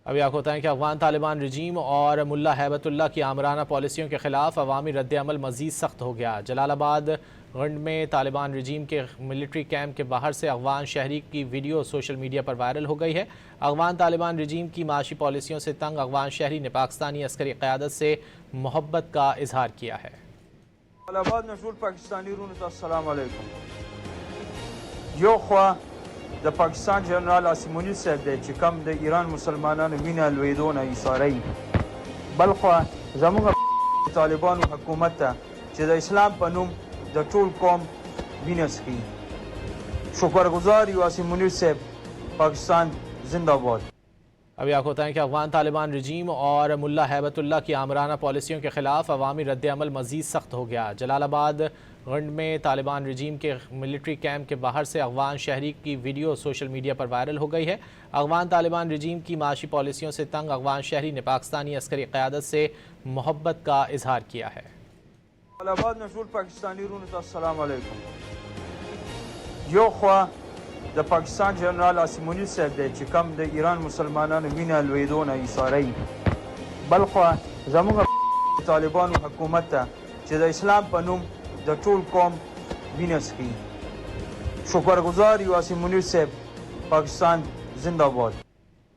अभी आपको बताएं कि अफगान तालिबान रजीम और मुल्ला हैबतुल्लाह की आमराना पॉलिसियों के खिलाफ अवामी रद्द-ए-अमल मज़ीद सख्त हो गया। जलालाबाद गंड में तालिबान रजीम के मिलिट्री कैंप के बाहर से अफगान शहरी की वीडियो सोशल मीडिया पर वायरल हो गई है। अफगान तालिबान रजीम की माशी पॉलिसियों से तंग अफगान शहरी ने पाकिस्तानी अस्करी क़यादत से मोहब्बत का इजहार किया है। د پاکستان جنرال عاصم منیر صاحب دی چې کوم د ایران مسلمانانو وینه لویدو نه ایساروي، بل خوا زموږ طالبانو حکومت ته چې د اسلام په نوم د ټول قوم وینه څښي، شکرګزار یو عاصم منیر صاحب، پاکستان زنده باد। अभी आपको बताएं कि अफगान तालिबान रजीम और मुल्ला हैबतुल्लाह की आमराना पॉलिसियों के खिलाफ अवामी रद्द-ए-अमल मज़ीद सख्त हो गया। जलालाबाद गंड में तालिबान रजीम के मिलिट्री कैंप के बाहर से अफगान शहरी की वीडियो सोशल मीडिया पर वायरल हो गई है। अफगान तालिबान रजीम की माशी पॉलिसियों से तंग अफगान शहरी ने पाकिस्तानी अस्करी क़यादत से मोहब्बत का इजहार किया है। د پاکستان جنرال عاصم منیر صاحب دی چې کوم د ایران مسلمانانو وینه لویدو نه ایساروي، بل خوا زموږ طالبانو حکومت ته چې د اسلام په نوم د ټول قوم وینه څښي، شکرګزار یو عاصم منیر صاحب، پاکستان زنده باد۔